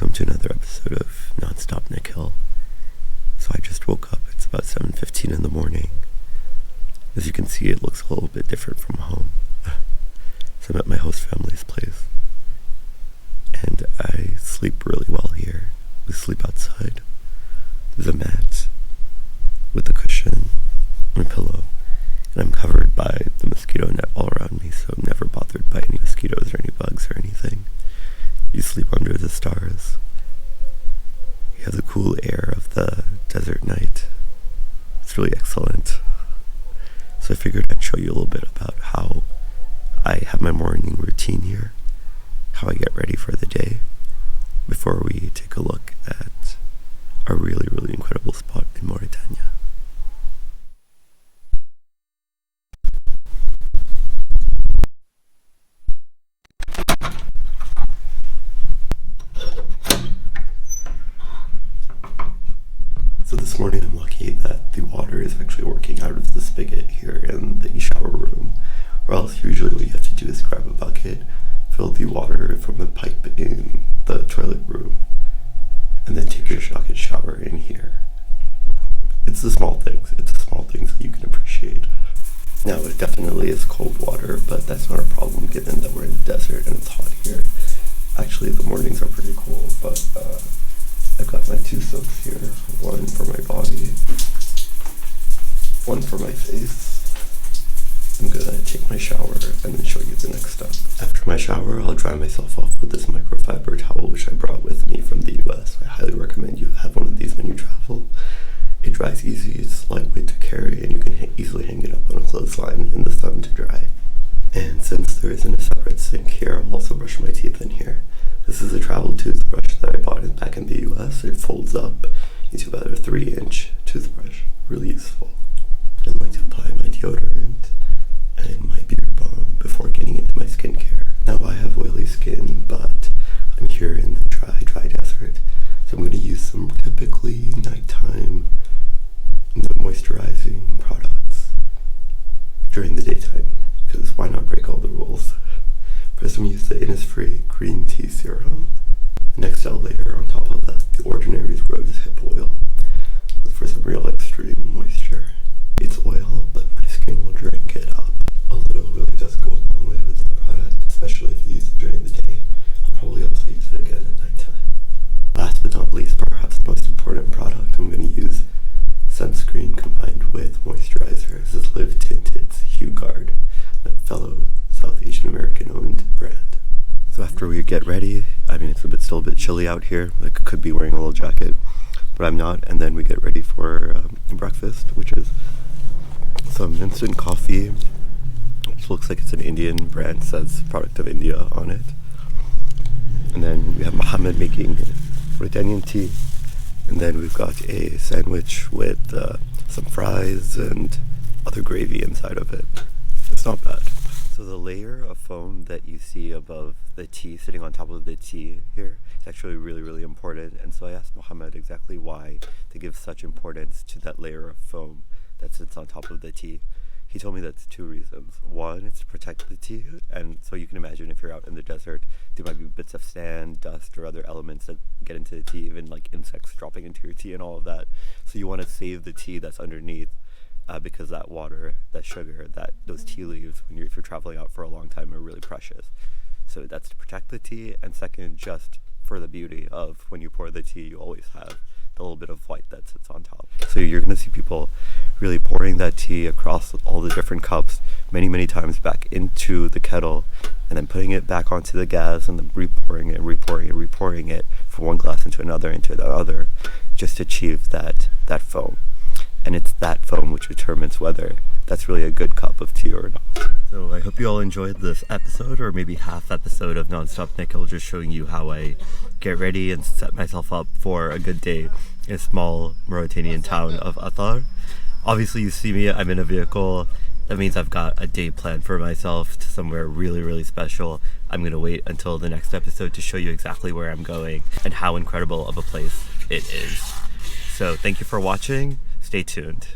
welcome to another episode of Nonstop Nikhil. So I just woke up. It's about 7:15 in the morning. As you can see, it looks a little bit different from home. So I'm at my host family's place, and I sleep really well here. We sleep outside. There's a mat with a cushion and a pillow, and I'm covered by the mosquito net all around me, so I'm never bothered by any mosquitoes or any bugs or anything. You sleep under the stars. You have the cool air of the desert night. It's really excellent. So I figured I'd show you a little bit about how I have my morning routine here, how I get ready for the day, before we take a look at a really, really incredible spot in Mauritania. So this morning I'm lucky that the water is actually working out of the spigot here in the shower room, or else usually what you have to do is grab a bucket, fill the water from the pipe in the toilet room, and then take your bucket shower in here. It's the small things that you can appreciate. Now it definitely is cold water, but that's not a problem given that we're in the desert and it's hot here. Actually the mornings are pretty cool, but I've got my two soaps here, one for my body, one for my face. I'm gonna take my shower and then show you the next step. After my shower, I'll dry myself off with this microfiber towel which I brought with me from the US. I highly recommend you have one of these when you travel. It dries easy, it's lightweight to carry, and you can easily hang it up on a clothesline in the sun to dry. And since there isn't a separate sink here, I'll also brush my teeth in here. This is a travel toothbrush that I bought back in the US. It folds up into about a 3-inch toothbrush. Really useful. I like to apply my deodorant and my beard balm before getting into my skincare. Now I have oily skin, but I'm here in the dry desert, so I'm going to use some typically nighttime moisturizing products during the daytime, because why not break all the rules? First I'm going to use the Innisfree green tea serum. Next I'll layer on top of that the Ordinary's rose hip oil for some real extreme moisture. It's oil, but my skin will drink it up. A little really does go a long way with the product, especially if you use it during the day. I'll probably also use it again at nighttime. Last but not least, perhaps the most important product, I'm going to use sunscreen combined with moisturizer. This is Live Tinted's Hue Guard, a fellow South Asian American owned brand. So after we get ready, I mean it's still a bit chilly out here. I could be wearing a little jacket, but I'm not. And then we get ready for breakfast, which is some instant coffee, which looks like it's an Indian brand, says product of India on it. And then we have Mohammed making Mauritanian tea. And then we've got a sandwich with some fries and other gravy inside of it. It's not bad. So the layer of foam that you see above the tea, sitting on top of the tea here, is actually really, really important. And so I asked Mohammed exactly why to give such importance to that layer of foam that sits on top of the tea. He told me that's two reasons. One, it's to protect the tea, and so you can imagine if you're out in the desert, there might be bits of sand, dust, or other elements that get into the tea, even like insects dropping into your tea and all of that. So you want to save the tea that's underneath, because that water, that sugar, those tea leaves, if you're traveling out for a long time, are really precious. So that's to protect the tea, and second, just for the beauty of when you pour the tea, you always have the little bit of white that sits on top. So you're going to see people really pouring that tea across all the different cups many, many times back into the kettle, and then putting it back onto the gas, and then repouring it from one glass into another, just to achieve that foam. And it's that foam which determines whether that's really a good cup of tea or not. So I hope you all enjoyed this episode, or maybe half episode of Nonstop Nikhil, just showing you how I get ready and set myself up for a good day in a small Mauritanian town of Atar. Obviously you see me, I'm in a vehicle. That means I've got a day planned for myself to somewhere really, really special. I'm going to wait until the next episode to show you exactly where I'm going and how incredible of a place it is. So thank you for watching. Stay tuned.